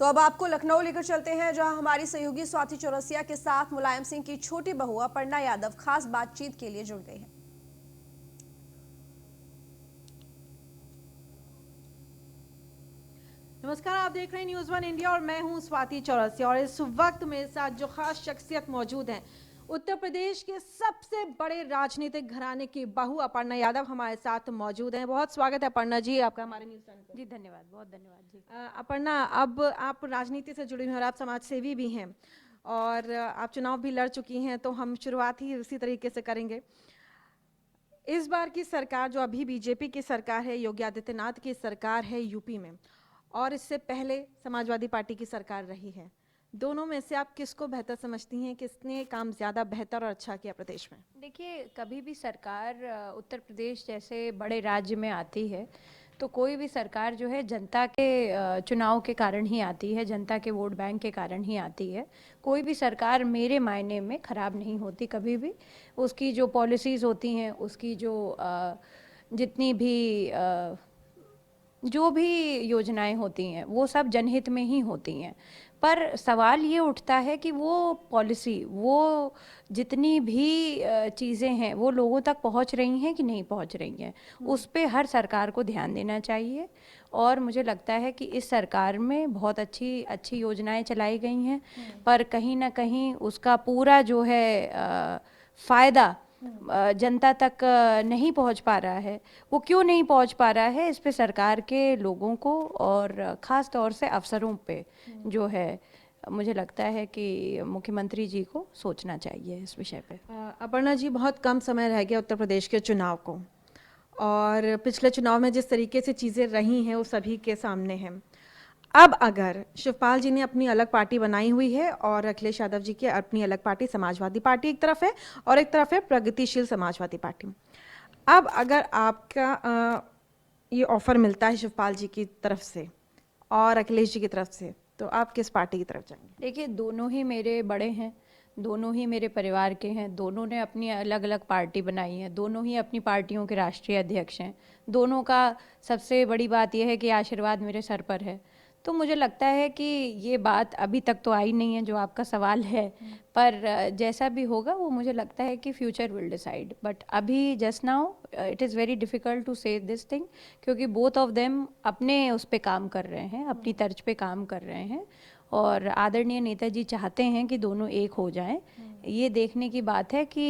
तो अब आपको लखनऊ लेकर चलते हैं, जहां हमारी सहयोगी स्वाति चौरसिया के साथ मुलायम सिंह की छोटी बहू अपर्णा यादव खास बातचीत के लिए जुड़ गई हैं। नमस्कार, आप देख रहे हैं न्यूज़ वन इंडिया और मैं हूं स्वाति चौरसिया। और इस वक्त मेरे साथ जो खास शख्सियत मौजूद हैं, उत्तर प्रदेश के सबसे बड़े राजनीतिक घराने की बहू अपर्णा यादव हमारे साथ मौजूद हैं। बहुत स्वागत है अपर्णा जी आपका हमारे न्यूज़ वन पे। जी धन्यवाद, बहुत धन्यवाद जी। अपर्णा, अब आप राजनीति से जुड़ी हुई हैं और आप समाज सेवी भी हैं और आप चुनाव भी लड़ चुकी हैं, तो हम शुरुआत ही उसी तरीके से करेंगे। इस बार की सरकार जो अभी बीजेपी की सरकार है, योगी आदित्यनाथ की सरकार है यूपी में, और इससे पहले समाजवादी पार्टी की सरकार रही है, दोनों में से आप किसको बेहतर समझती हैं? किसने काम ज़्यादा बेहतर और अच्छा किया प्रदेश में? देखिए, कभी भी सरकार उत्तर प्रदेश जैसे बड़े राज्य में आती है तो कोई भी सरकार जो है जनता के चुनाव के कारण ही आती है, जनता के वोट बैंक के कारण ही आती है। कोई भी सरकार मेरे मायने में ख़राब नहीं होती कभी भी। उसकी जो पॉलिसीज़ होती हैं, उसकी जो जितनी भी जो भी योजनाएं होती हैं वो सब जनहित में ही होती हैं। पर सवाल ये उठता है कि वो पॉलिसी, वो जितनी भी चीज़ें हैं वो लोगों तक पहुंच रही हैं कि नहीं पहुंच रही हैं, उस पे हर सरकार को ध्यान देना चाहिए। और मुझे लगता है कि इस सरकार में बहुत अच्छी अच्छी योजनाएं चलाई गई हैं, पर कहीं ना कहीं उसका पूरा जो है फ़ायदा जनता तक नहीं पहुंच पा रहा है। वो क्यों नहीं पहुंच पा रहा है, इस पे सरकार के लोगों को और ख़ास तौर से अफसरों पे जो है मुझे लगता है कि मुख्यमंत्री जी को सोचना चाहिए इस विषय पे। अपर्णा जी, बहुत कम समय रह गया उत्तर प्रदेश के चुनाव को, और पिछले चुनाव में जिस तरीके से चीज़ें रही हैं वो सभी के सामने हैं। अब अगर शिवपाल जी ने अपनी अलग पार्टी बनाई हुई है और अखिलेश यादव जी की अपनी अलग पार्टी, समाजवादी पार्टी एक तरफ है और एक तरफ है प्रगतिशील समाजवादी पार्टी, अब अगर आपका ये ऑफर मिलता है शिवपाल जी की तरफ से और अखिलेश जी की तरफ से, तो आप किस पार्टी की तरफ जाएंगे? देखिए, दोनों ही मेरे बड़े हैं, दोनों ही मेरे परिवार के हैं, दोनों ने अपनी अलग अलग पार्टी बनाई है, दोनों ही अपनी पार्टियों के राष्ट्रीय अध्यक्ष हैं। दोनों का सबसे बड़ी बात यह है कि आशीर्वाद मेरे सर पर है। तो मुझे लगता है कि ये बात अभी तक तो आई नहीं है जो आपका सवाल है, पर जैसा भी होगा वो मुझे लगता है कि फ्यूचर विल डिसाइड। बट अभी just now it is very difficult to say this thing, क्योंकि बोथ ऑफ देम अपने उस पे काम कर रहे हैं, अपनी तर्ज पे काम कर रहे हैं, और आदरणीय नेताजी चाहते हैं कि दोनों एक हो जाएं। ये देखने की बात है कि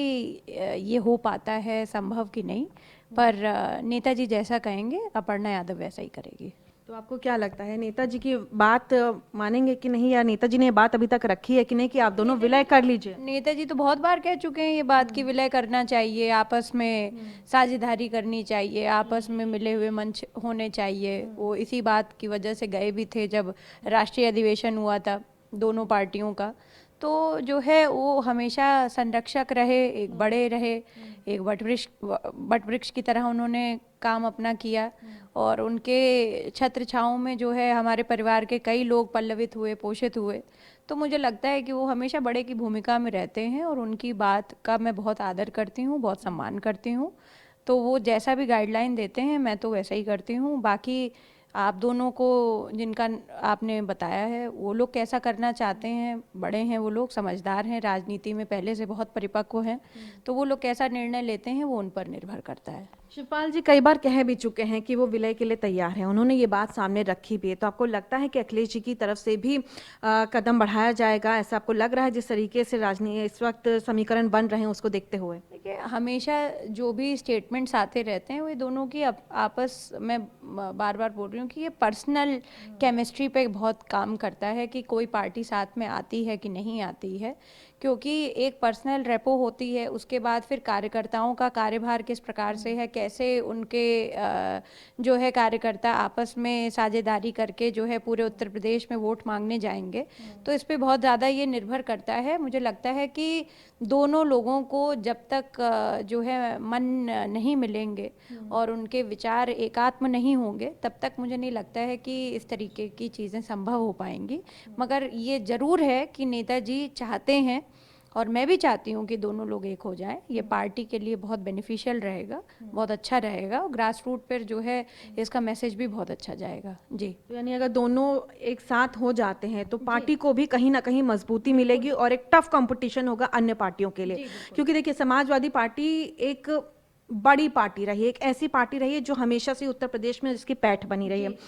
ये हो पाता है संभव कि नहीं, पर नेताजी जैसा कहेंगे अपर्णा यादव वैसा ही करेगी। तो आपको क्या लगता है, नेताजी की बात मानेंगे कि नहीं, या नेताजी ने बात अभी तक रखी है कि नहीं कि आप दोनों विलय कर लीजिए? नेताजी तो बहुत बार कह चुके हैं ये बात कि विलय करना चाहिए, आपस में साझेदारी करनी चाहिए, आपस में मिले हुए मंच होने चाहिए। वो इसी बात की वजह से गए भी थे जब राष्ट्रीय अधिवेशन हुआ था दोनों पार्टियों का। तो जो है वो हमेशा संरक्षक रहे, एक बड़े रहे, एक वट वृक्ष की तरह उन्होंने काम अपना किया, और उनके छत्र छाँव में जो है हमारे परिवार के कई लोग पल्लवित हुए, पोषित हुए। तो मुझे लगता है कि वो हमेशा बड़े की भूमिका में रहते हैं और उनकी बात का मैं बहुत आदर करती हूँ, बहुत सम्मान करती हूँ। तो वो जैसा भी गाइडलाइन देते हैं मैं तो वैसा ही करती हूँ। बाकी आप दोनों को जिनका आपने बताया है वो लोग कैसा करना चाहते हैं, बड़े हैं वो लोग, समझदार हैं, राजनीति में पहले से बहुत परिपक्व हैं, तो वो लोग कैसा निर्णय लेते हैं वो उन पर निर्भर करता है। शिवपाल जी कई बार कह भी चुके हैं कि वो विलय के लिए तैयार हैं, उन्होंने ये बात सामने रखी भी है। तो आपको लगता है कि अखिलेश जी की तरफ से भी कदम बढ़ाया जाएगा, ऐसा आपको लग रहा है जिस तरीके से राजनीति इस वक्त समीकरण बन रहे हैं उसको देखते हुए? देखिए, हमेशा जो भी स्टेटमेंट्स आते रहते हैं वो दोनों की आपस में, बार बार बोल रही हूँ कि ये पर्सनल केमिस्ट्री पे बहुत काम करता है कि कोई पार्टी साथ में आती है कि नहीं आती है, क्योंकि एक पर्सनल रेपो होती है, उसके बाद फिर कार्यकर्ताओं का कार्यभार किस प्रकार से है, कैसे उनके जो है कार्यकर्ता आपस में साझेदारी करके जो है पूरे उत्तर प्रदेश में वोट मांगने जाएंगे। तो इस पे बहुत ज़्यादा ये निर्भर करता है। मुझे लगता है कि दोनों लोगों को जब तक जो है मन नहीं मिलेंगे और उनके विचार एकात्म नहीं होंगे, तब तक मुझे नहीं लगता है कि इस तरीके की चीज़ें संभव हो पाएंगी। मगर ये ज़रूर है कि नेताजी चाहते हैं और मैं भी चाहती हूँ कि दोनों लोग एक हो जाएं। ये पार्टी के लिए बहुत बेनिफिशियल रहेगा, बहुत अच्छा रहेगा, और ग्रास रूट पर जो है इसका मैसेज भी बहुत अच्छा जाएगा। जी, तो यानी अगर दोनों एक साथ हो जाते हैं तो पार्टी को भी कहीं ना कहीं मजबूती मिलेगी और एक टफ कंपटीशन होगा अन्य पार्टियों के लिए, क्योंकि देखिए समाजवादी पार्टी एक बड़ी पार्टी रही है, एक ऐसी पार्टी रही है जो हमेशा से उत्तर प्रदेश में जिसकी पैठ बनी रही है।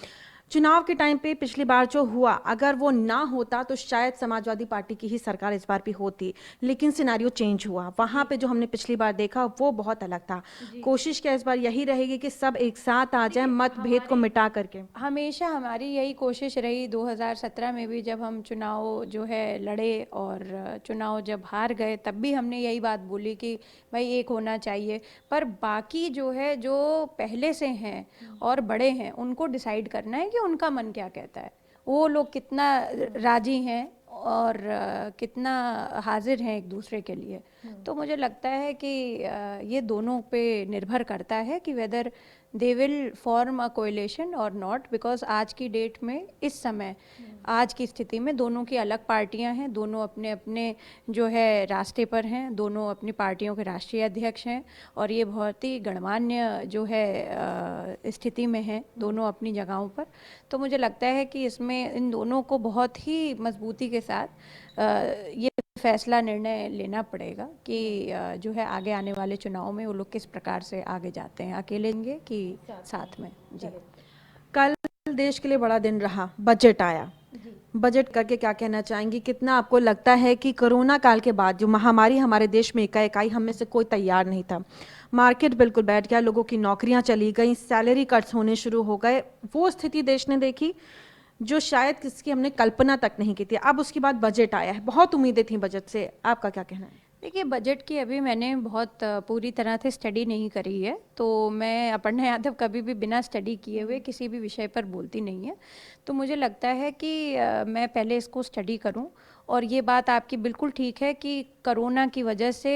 चुनाव के टाइम पे पिछली बार जो हुआ, अगर वो ना होता तो शायद समाजवादी पार्टी की ही सरकार इस बार भी होती, लेकिन सिनेरियो चेंज हुआ। वहां पे जो हमने पिछली बार देखा वो बहुत अलग था। कोशिश क्या इस बार यही रहेगी कि सब एक साथ आ जाए, मतभेद को मिटा करके? हमेशा हमारी यही कोशिश रही। 2017 में भी जब हम चुनाव जो है लड़े और चुनाव जब हार गए, तब भी हमने यही बात बोली कि भाई एक होना चाहिए। पर बाकी जो है, जो पहले से हैं और बड़े हैं, उनको डिसाइड करना है कि उनका मन क्या कहता है, वो लोग कितना राजी हैं और कितना हाजिर हैं एक दूसरे के लिए। तो मुझे लगता है कि ये दोनों पे निर्भर करता है कि whether they will form a coalition और नॉट, बिकॉज आज की डेट में, इस समय, आज की स्थिति में दोनों की अलग पार्टियां हैं, दोनों अपने अपने जो है रास्ते पर हैं, दोनों अपनी पार्टियों के राष्ट्रीय अध्यक्ष हैं, और ये बहुत ही गणमान्य जो है स्थिति में हैं दोनों अपनी जगहों पर। तो मुझे लगता है कि इसमें इन दोनों को बहुत ही मजबूती के साथ ये फैसला, निर्णय लेना पड़ेगा कि जो है आगे आने वाले चुनाव में वो लोग किस प्रकार से आगे जाते हैं, अकेले लेंगे कि साथ में। जी, कल देश के लिए बड़ा दिन रहा, बजट आया। बजट करके क्या कहना चाहेंगी? कितना आपको लगता है कि कोरोना काल के बाद जो महामारी हमारे देश में एकाएक हम में से कोई तैयार नहीं था, मार्केट बिल्कुल बैठ गया, लोगों की नौकरियां चली गई, सैलरी कट्स होने शुरू हो गए, वो स्थिति देश ने देखी जो शायद किसकी हमने कल्पना तक नहीं की थी। अब उसके बाद बजट आया है, बहुत उम्मीदें थी बजट से, आपका क्या कहना है? देखिए, बजट की अभी मैंने बहुत पूरी तरह से स्टडी नहीं करी है, तो मैं, अपर्णा यादव, कभी भी बिना स्टडी किए हुए किसी भी विषय पर बोलती नहीं है। तो मुझे लगता है कि मैं पहले इसको स्टडी करूं। और ये बात आपकी बिल्कुल ठीक है कि कोरोना की वजह से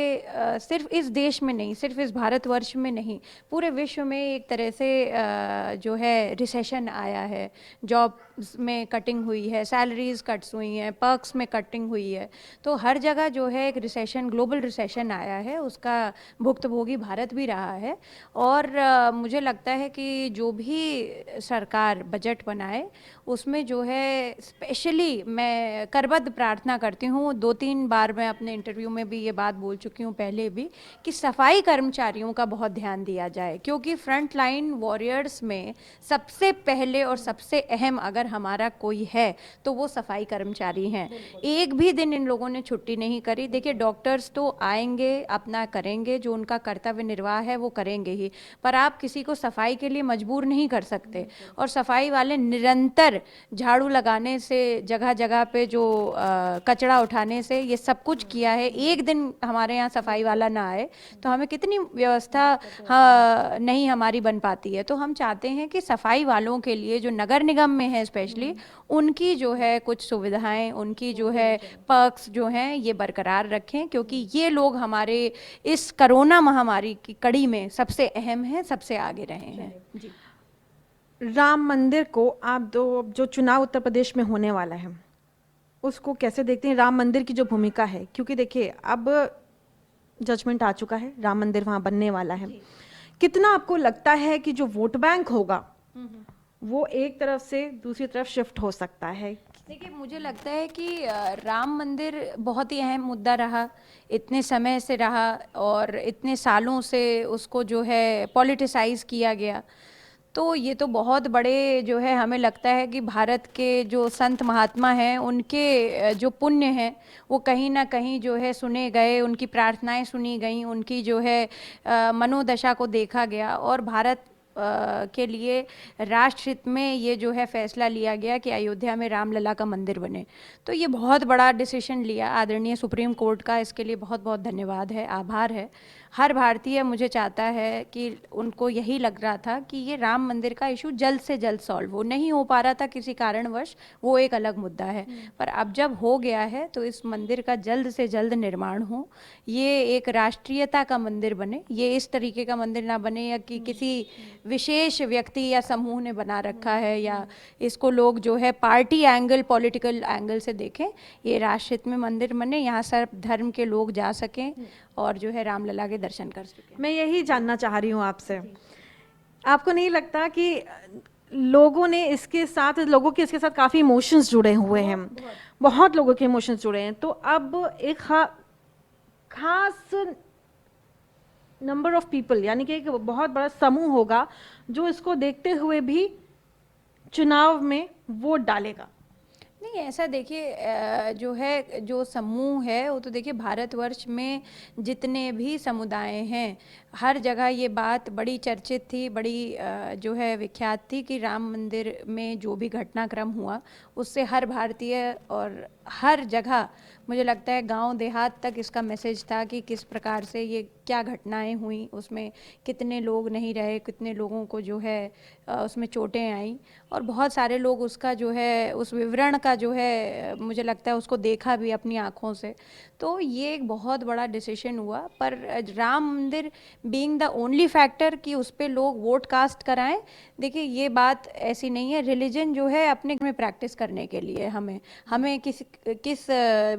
सिर्फ इस देश में नहीं, सिर्फ इस भारतवर्ष में नहीं, पूरे विश्व में एक तरह से जो है रिसेशन आया है। जॉब्स में कटिंग हुई है, सैलरीज कट्स हुई हैं, पर्क्स में कटिंग हुई है। तो हर जगह जो है एक रिसेशन, ग्लोबल रिसेशन आया है, उसका भुक्तभोगी भारत भी रहा है। और मुझे लगता है कि जो भी सरकार बजट बनाए उसमें जो है, स्पेशली मैं करबद्ध प्रार्थना करती हूँ, 2-3 बार मैं अपने इंटरव्यू में भी ये बात बोल चुकी हूँ पहले भी, कि सफाई कर्मचारियों का बहुत ध्यान दिया जाए, क्योंकि फ्रंट लाइन वॉरियर्स में सबसे पहले और सबसे अहम अगर हमारा कोई है तो वो सफाई कर्मचारी हैं। एक भी दिन इन लोगों ने छुट्टी नहीं करी। देखिए, डॉक्टर्स तो आएंगे, अपना करेंगे, जो उनका कर्तव्य निर्वाह है वो करेंगे ही, पर आप किसी को सफाई के लिए मजबूर नहीं कर सकते। और सफाई वाले निरंतर झाड़ू लगाने से, जगह जगह पे जो कचरा उठाने से, ये सब कुछ किया है। एक दिन हमारे यहाँ सफाई वाला ना आए तो हमें कितनी व्यवस्था नहीं हमारी बन पाती है। तो हम चाहते हैं कि सफाई वालों के लिए, जो नगर निगम में है स्पेशली, उनकी जो है कुछ सुविधाएं, उनकी जो है पर्क्स जो हैं, ये बरकरार रखें, क्योंकि ये लोग हमारे इस कोरोना महामारी की कड़ी में सबसे अहम हैं, सबसे आगे रहे हैं। जी, राम मंदिर को आप जो चुनाव उत्तर प्रदेश में होने वाला है उसको कैसे देखते हैं? राम मंदिर की जो भूमिका है, क्योंकि देखिए अब जजमेंट आ चुका है, राम मंदिर वहां बनने वाला है। कितना आपको लगता है कि जो वोट बैंक होगा वो एक तरफ से दूसरी तरफ शिफ्ट हो सकता है? देखिए, मुझे लगता है कि राम मंदिर बहुत ही अहम मुद्दा रहा, इतने समय से रहा, और इतने सालों से उसको जो है पॉलिटिसाइज किया गया। तो ये तो बहुत बड़े जो है, हमें लगता है कि भारत के जो संत महात्मा हैं, उनके जो पुण्य हैं वो कहीं ना कहीं जो है सुने गए, उनकी प्रार्थनाएं सुनी गई, उनकी जो है मनोदशा को देखा गया, और भारत के लिए राष्ट्र हित में ये जो है फैसला लिया गया कि अयोध्या में रामलला का मंदिर बने। तो ये बहुत बड़ा डिसीजन लिया आदरणीय सुप्रीम कोर्ट का, इसके लिए बहुत बहुत धन्यवाद है, आभार है। हर भारतीय मुझे चाहता है कि उनको यही लग रहा था कि ये राम मंदिर का इशू जल्द से जल्द सॉल्व हो, नहीं हो पा रहा था किसी कारणवश, वो एक अलग मुद्दा है, पर अब जब हो गया है तो इस मंदिर का जल्द से जल्द निर्माण हो, ये एक राष्ट्रीयता का मंदिर बने, ये इस तरीके का मंदिर ना बने या कि किसी विशेष व्यक्ति या समूह ने बना रखा है, या इसको लोग जो है पार्टी एंगल, पॉलिटिकल एंगल से देखें। ये राष्ट्रहित में मंदिर बने, यहाँ सर्व धर्म के लोग जा सकें और जो है रामलला के दर्शन कर सकें। मैं यही जानना चाह रही हूँ आपसे, आपको नहीं लगता कि लोगों के इसके साथ काफ़ी इमोशंस जुड़े हुए हैं, बहुत लोगों के इमोशंस जुड़े हैं, तो अब एक खास नंबर ऑफ पीपल, यानी कि एक बहुत बड़ा समूह होगा जो इसको देखते हुए भी चुनाव में वोट डालेगा? नहीं, ऐसा देखिए जो है, जो समूह है वो तो देखिए भारतवर्ष में जितने भी समुदाय हैं, हर जगह ये बात बड़ी चर्चित थी, बड़ी जो है विख्यात थी कि राम मंदिर में जो भी घटनाक्रम हुआ उससे हर भारतीय और हर जगह, मुझे लगता है गांव देहात तक इसका मैसेज था कि किस प्रकार से ये क्या घटनाएं हुई, उसमें कितने लोग नहीं रहे, कितने लोगों को जो है उसमें चोटें आई, और बहुत सारे लोग उसका जो है उस विवरण का जो है मुझे लगता है उसको देखा भी अपनी आँखों से। तो ये एक बहुत बड़ा डिसीजन हुआ, पर राम मंदिर बीइंग द ओनली फैक्टर कि उस पर लोग वोट कास्ट कराएं, देखिए ये बात ऐसी नहीं है। रिलीजन जो है अपने में प्रैक्टिस करने के लिए हमें किस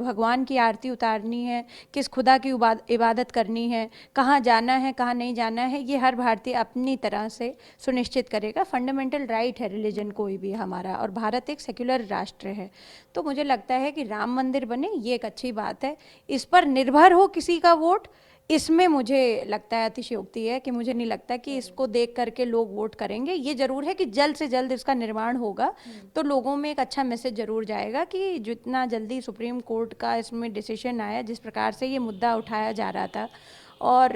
भगवान की आरती उतारनी है, किस खुदा की इबादत करनी है, कहाँ जाना है कहाँ नहीं जाना है, ये हर भारतीय अपनी तरह से सुनिश्चित करेगा। फंडामेंटल राइट है रिलीजन कोई भी हमारा, और भारत एक सेक्युलर राष्ट्र है। तो मुझे लगता है कि राम मंदिर बने ये एक अच्छी बात है। इस पर निर्भर हो किसी का वोट, इसमें मुझे लगता है अतिशयोक्ति है कि मुझे नहीं लगता कि इसको देख करके लोग वोट करेंगे। ये जरूर है कि जल्द से जल्द इसका निर्माण होगा तो लोगों में एक अच्छा मैसेज जरूर जाएगा कि जितना जल्दी सुप्रीम कोर्ट का इसमें डिसीजन आया, जिस प्रकार से ये मुद्दा उठाया जा रहा था, और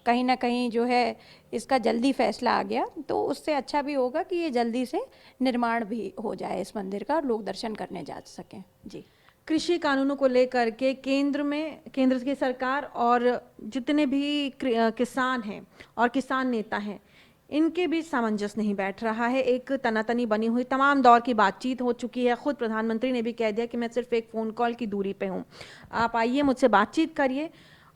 कहीं ना कहीं जो है इसका जल्दी फैसला आ गया, तो उससे अच्छा भी होगा कि ये जल्दी से निर्माण भी हो जाए इस मंदिर का और लोग दर्शन करने जा सकें। जी। कृषि कानूनों को लेकर के केंद्र की सरकार और जितने भी किसान हैं और किसान नेता हैं, इनके बीच सामंजस्य नहीं बैठ रहा है। एक तनातनी बनी हुई, तमाम दौर की बातचीत हो चुकी है। खुद प्रधानमंत्री ने भी कह दिया कि मैं सिर्फ एक फ़ोन कॉल की दूरी पे हूँ, आप आइए मुझसे बातचीत करिए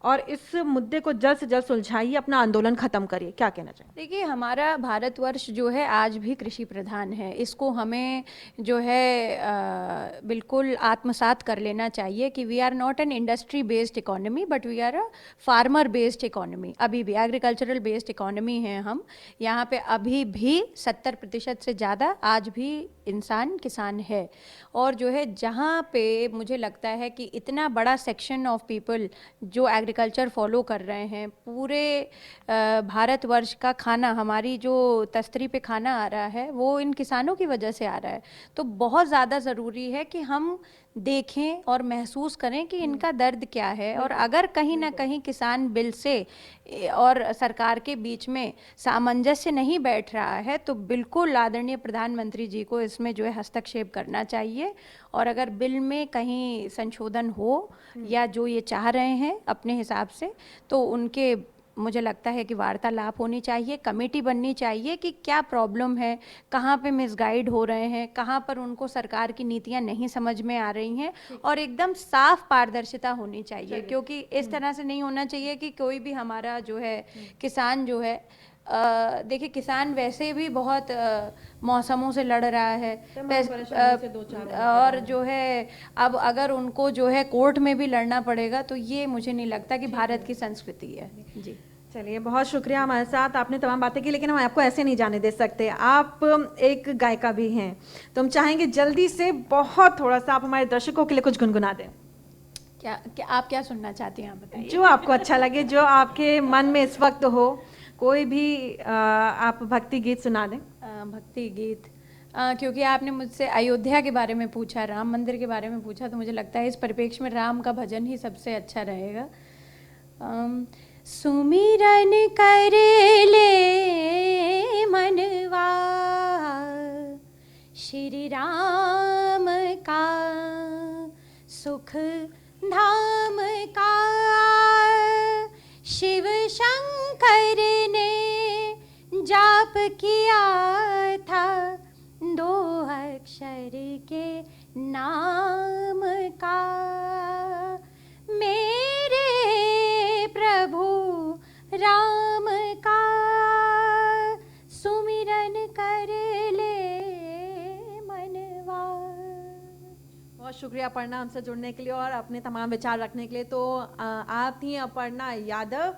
और इस मुद्दे को जल्द से जल्द सुलझाइए, अपना आंदोलन खत्म करिए। क्या कहना चाहिए? देखिए, हमारा भारतवर्ष जो है आज भी कृषि प्रधान है, इसको हमें जो है बिल्कुल आत्मसात कर लेना चाहिए कि we are not an industry based economy but we are a farmer based economy. अभी भी एग्रीकल्चरल बेस्ड इकोनॉमी है हम। यहाँ पे अभी भी 70% से ज़्यादा आज भी इंसान किसान है, और जो है जहाँ पे मुझे लगता है कि इतना बड़ा सेक्शन ऑफ पीपल जो एग्रीकल्चर फॉलो कर रहे हैं, पूरे भारतवर्ष का खाना, हमारी जो तस्तरी पे खाना आ रहा है वो इन किसानों की वजह से आ रहा है। तो बहुत ज़्यादा ज़रूरी है कि हम देखें और महसूस करें कि इनका दर्द क्या है, और अगर कहीं ना कहीं किसान बिल से और सरकार के बीच में सामंजस्य नहीं बैठ रहा है तो बिल्कुल आदरणीय प्रधानमंत्री जी को इसमें जो है हस्तक्षेप करना चाहिए, और अगर बिल में कहीं संशोधन हो या जो ये चाह रहे हैं अपने हिसाब से, तो उनके मुझे लगता है कि वार्तालाप होनी चाहिए, कमेटी बननी चाहिए कि क्या प्रॉब्लम है, कहाँ पे मिसगाइड हो रहे हैं, कहाँ पर उनको सरकार की नीतियाँ नहीं समझ में आ रही हैं, और एकदम साफ पारदर्शिता होनी चाहिए। क्योंकि इस तरह से नहीं होना चाहिए कि कोई भी हमारा जो है किसान जो है देखिए, किसान वैसे भी बहुत मौसमों से लड़ रहा है, और जो है अब अगर उनको जो है कोर्ट में भी लड़ना पड़ेगा, तो ये मुझे नहीं लगता कि भारत की संस्कृति है। जी, चलिए, बहुत शुक्रिया हमारे साथ, आपने तमाम बातें की, लेकिन हम आपको ऐसे नहीं जाने दे सकते। आप एक गायिका भी हैं, तो हम चाहेंगे जल्दी से बहुत थोड़ा सा आप हमारे दर्शकों के लिए कुछ गुनगुना दें। क्या आप क्या सुनना चाहती हैं, आप बताइए। जो आपको अच्छा लगे, जो आपके मन में इस वक्त हो, कोई भी आप भक्ति गीत सुना दें। भक्ति गीत, क्योंकि आपने मुझसे अयोध्या के बारे में पूछा, राम मंदिर के बारे में पूछा, तो मुझे लगता है इस परिप्रेक्ष्य में राम का भजन ही सबसे अच्छा रहेगा। सुमिरन कर ले मनवा श्री राम का, सुख धाम का, शिव शंकर ने जाप किया था 2 अक्षर के नाम का, मेरे प्रभु राम का बहुत शुक्रिया अपर्णा हमसे जुड़ने के लिए और अपने तमाम विचार रखने के लिए। तो आप थी अपर्णा यादव,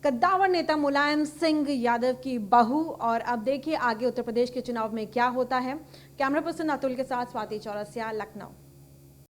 कद्दावर नेता मुलायम सिंह यादव की बहू। और अब देखिए आगे उत्तर प्रदेश के चुनाव में क्या होता है। कैमरा पर्सन अतुल के साथ स्वाति चौरसिया, लखनऊ।